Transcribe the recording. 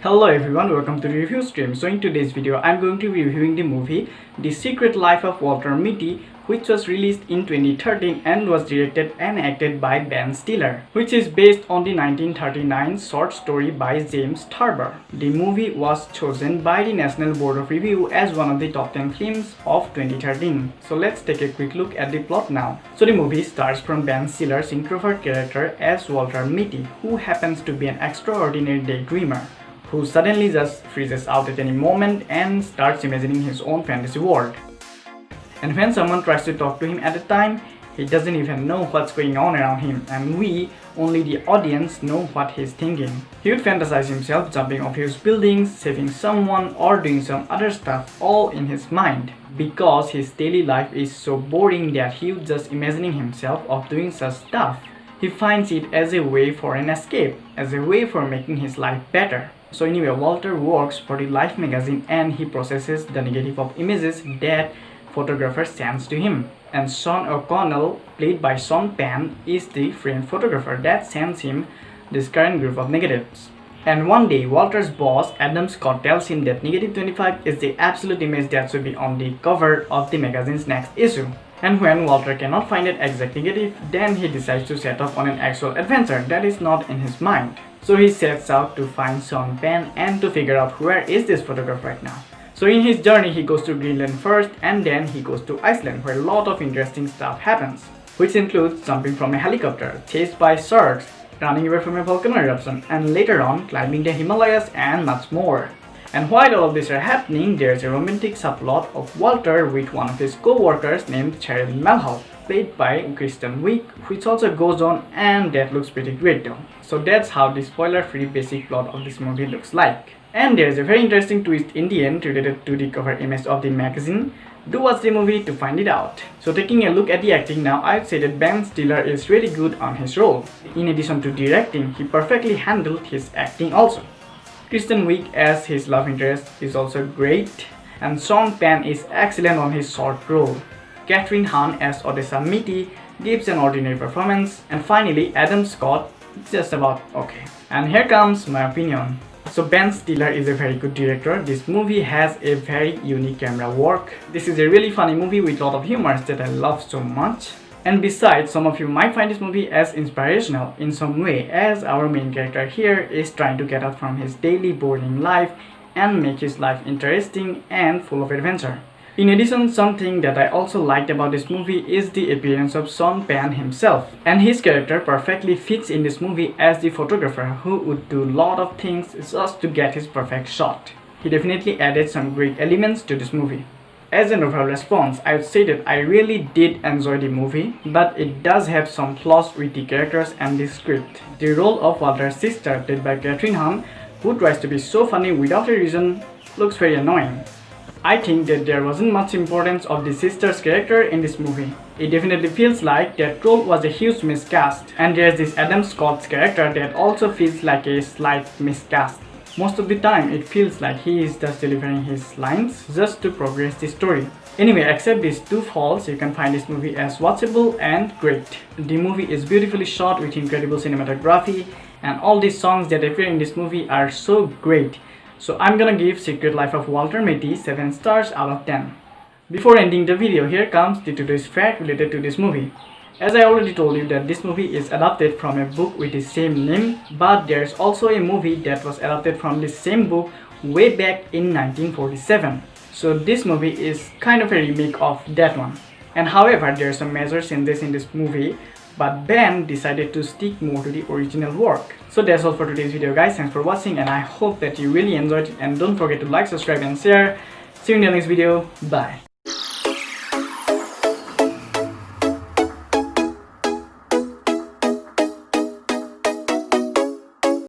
Hello everyone, welcome to the review stream. So in today's video, I'm going to be reviewing the movie The Secret Life of Walter Mitty, which was released in 2013 and was directed and acted by Ben Stiller, which is based on the 1939 short story by James Thurber. The movie was chosen by the National Board of Review as one of the top 10 films of 2013. So let's take a quick look at the plot now. So the movie starts from Ben Stiller's introvert character as Walter Mitty, who happens to be an extraordinary daydreamer, who suddenly just freezes out at any moment and starts imagining his own fantasy world. And when someone tries to talk to him at the time, he doesn't even know what's going on around him, and we, only the audience, know what he's thinking. He would fantasize himself jumping off his buildings, saving someone, or doing some other stuff all in his mind. Because his daily life is so boring that he would just imagining himself of doing such stuff. He finds it as a way for an escape, as a way for making his life better. So anyway, Walter works for the Life magazine and he processes the negative of images that photographer sends to him. And Sean O'Connell, played by Sean Penn, is the framed photographer that sends him this current group of negatives. And one day, Walter's boss, Adam Scott, tells him that negative 25 is the absolute image that should be on the cover of the magazine's next issue. And when Walter cannot find that exact negative, then he decides to set off on an actual adventure that is not in his mind. So he sets out to find Sean Penn and to figure out where is this photograph right now. So in his journey, he goes to Greenland first and then he goes to Iceland, where a lot of interesting stuff happens, which includes jumping from a helicopter, chased by sharks, running away from a volcano eruption, and later on climbing the Himalayas and much more. And while all of these are happening, there's a romantic subplot of Walter with one of his co-workers named Cheryl Malhoff, played by Kristen Wiig, which also goes on, and that looks pretty great though. So that's how the spoiler-free basic plot of this movie looks like. And there's a very interesting twist in the end related to the cover image of the magazine. Do watch the movie to find it out. So taking a look at the acting now, I'd say that Ben Stiller is really good on his role. In addition to directing, he perfectly handled his acting also. Kristen Wiig as his love interest is also great, and Sean Penn is excellent on his short role. Kathryn Hahn as Odessa Mitty gives an ordinary performance, and finally Adam Scott is just about okay. And here comes my opinion. So Ben Stiller is a very good director. This movie has a very unique camera work. This is a really funny movie with a lot of humor that I love so much. And besides, some of you might find this movie as inspirational in some way, as our main character here is trying to get out from his daily boring life and make his life interesting and full of adventure. In addition, something that I also liked about this movie is the appearance of Sean Penn himself. And his character perfectly fits in this movie as the photographer who would do a lot of things just to get his perfect shot. He definitely added some great elements to this movie. As an overall response, I would say that I really did enjoy the movie, but it does have some flaws with the characters and the script. The role of Walter's sister, played by Kathryn Hahn, who tries to be so funny without a reason, looks very annoying. I think that there wasn't much importance of the sister's character in this movie. It definitely feels like that role was a huge miscast, and there's this Adam Scott's character that also feels like a slight miscast. Most of the time, it feels like he is just delivering his lines just to progress the story. Anyway, except these two faults, you can find this movie as watchable and great. The movie is beautifully shot with incredible cinematography, and all these songs that appear in this movie are so great. So I'm gonna give Secret Life of Walter Mitty 7 stars out of 10. Before ending the video, here comes the today's fact related to this movie. As I already told you that this movie is adapted from a book with the same name, but there's also a movie that was adapted from the same book way back in 1947. So this movie is kind of a remake of that one. And however, there are some major changes in this movie, but Ben decided to stick more to the original work. So that's all for today's video guys. Thanks for watching and I hope that you really enjoyed it, and don't forget to like, subscribe and share. See you in the next video. Bye.